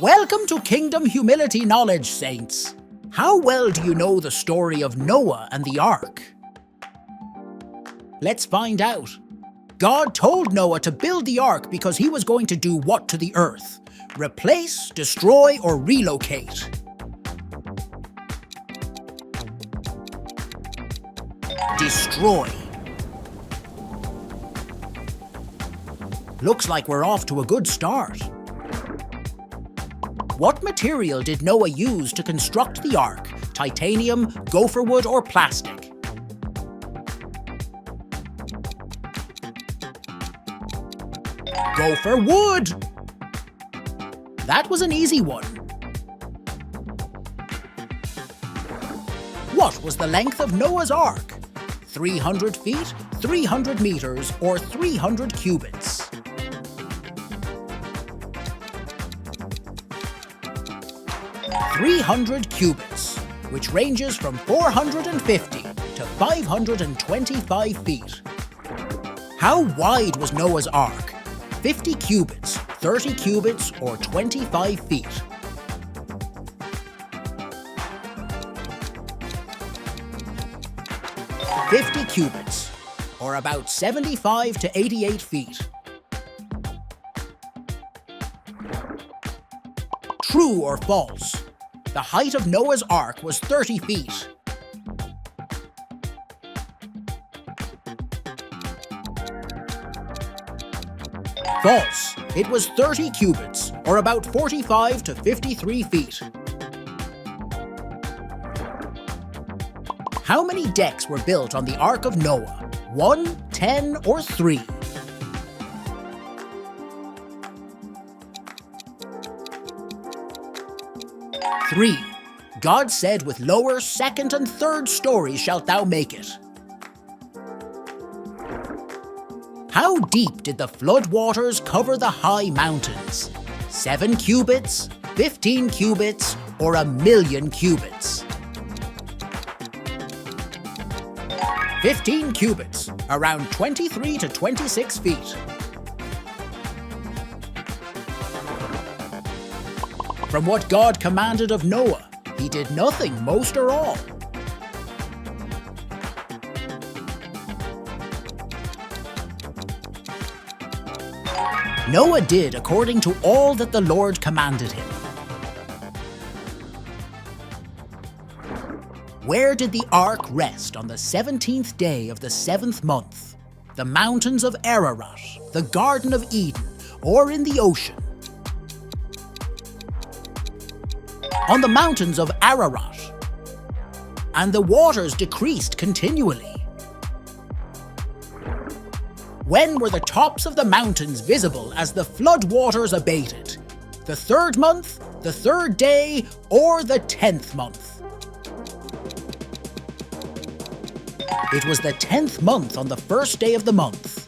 Welcome to Kingdom Humility Knowledge, Saints. How well do you know the story of Noah and the Ark? Let's find out. God told Noah to build the ark because he was going to do what to the earth? Replace, destroy, or relocate? Destroy. Looks like we're off to a good start. What material did Noah use to construct the ark? Titanium, gopher wood, or plastic? Gopher wood! That was an easy one. What was the length of Noah's ark? 300 feet, 300 meters, or 300 cubits? "300 cubits, which ranges from 450 to 525 feet. How wide was Noah's ark? 50 cubits, 30 cubits, or 25 feet? "50 cubits, or about 75 to 88 feet. True or false? The height of Noah's ark was 30 feet. False. It was 30 cubits, or about 45 to 53 feet. How many decks were built on the Ark of Noah? 1, 10, or 3? Three. God said, "With lower, second, and third stories shalt thou make it." How deep did the flood waters cover the high mountains? 7 cubits, 15 cubits, or 1,000,000 cubits? 15 cubits, around 23 to 26 feet. From what God commanded of Noah, he did nothing, most or all. Noah did according to all that the Lord commanded him. Where did the ark rest on the 17th day of the 7th month? The mountains of Ararat, the Garden of Eden, or in the ocean? On the mountains of Ararat. And the waters decreased continually. When were the tops of the mountains visible as the flood waters abated? The 3rd month, the 3rd day, or the 10th month? It was the 10th month on the 1st day of the month.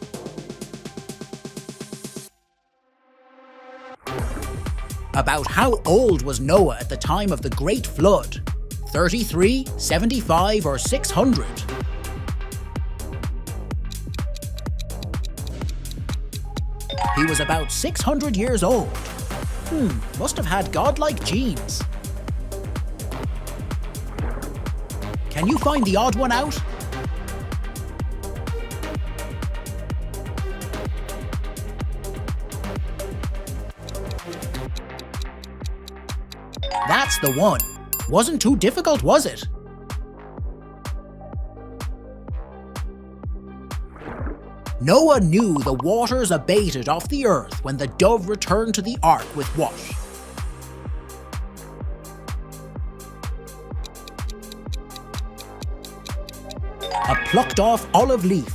About how old was Noah at the time of the Great Flood? 33, 75, or 600? He was about 600 years old. Must have had godlike genes. Can you find the odd one out? That's the one. Wasn't too difficult, was it? Noah knew the waters abated off the earth when the dove returned to the ark with what? A plucked off olive leaf.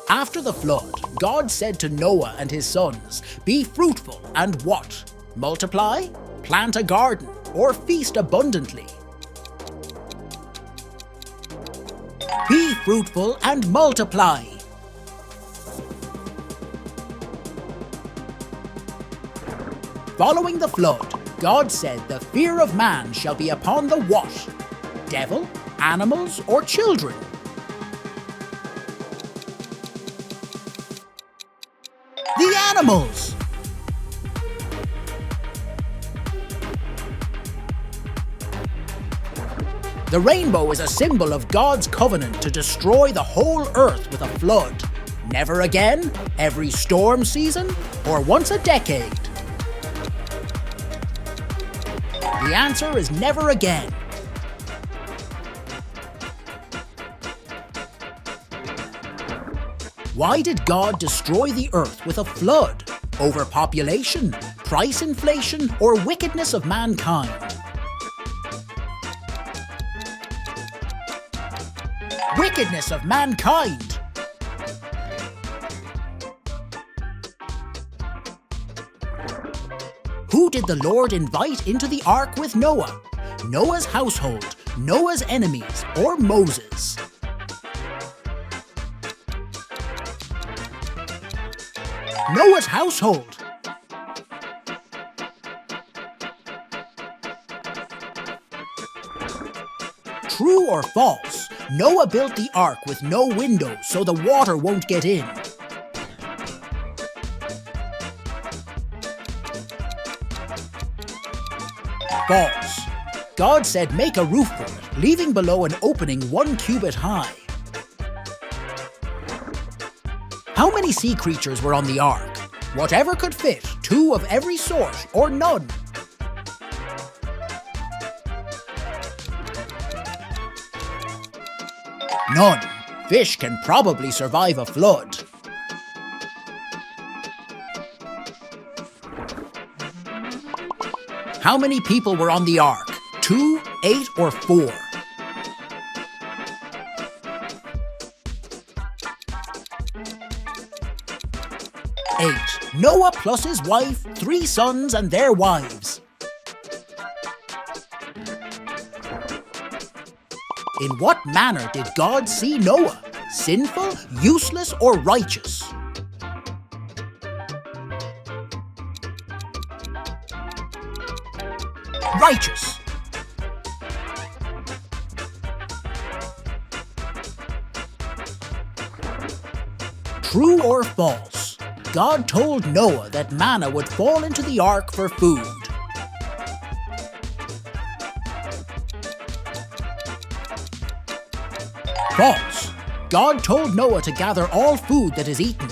After the flood, God said to Noah and his sons, "Be fruitful and what? Multiply, plant a garden, or feast abundantly." Be fruitful and multiply. Following the flood, God said the fear of man shall be upon the what? Devil, animals, or children? animals. The rainbow is a symbol of God's covenant to destroy the whole earth with a flood. Never again, every storm season, or once a decade? The answer is never again. Why did God destroy the earth with a flood? Overpopulation, price inflation, or wickedness of mankind? Wickedness of mankind. Who did the Lord invite into the ark with Noah? Noah's household, Noah's enemies, or Moses? Noah's household. True or false? Noah built the ark with no windows so the water won't get in. False. God said make a roof for it, leaving below an opening 1 cubit high. How many sea creatures were on the ark? Whatever could fit, 2 of every sort, or none? None. Fish can probably survive a flood. How many people were on the ark? 2, 8, or 4? 8. Noah plus his wife, 3 sons and their wives. In what manner did God see Noah? Sinful, useless, or righteous? Righteous. True or false? God told Noah that manna would fall into the ark for food. False. God told Noah to gather all food that is eaten.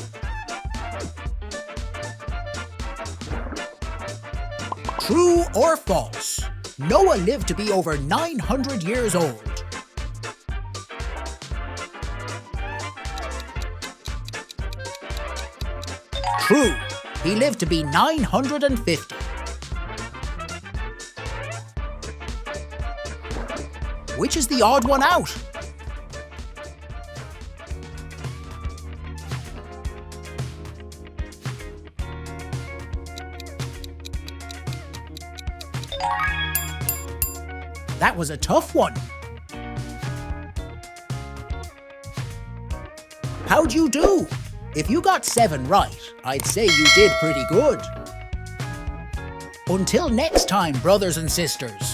True or false? Noah lived to be over 900 years old. True. He lived to be 950. Which is the odd one out? That was a tough one. How'd you do? If you got 7 right, I'd say you did pretty good. Until next time, brothers and sisters.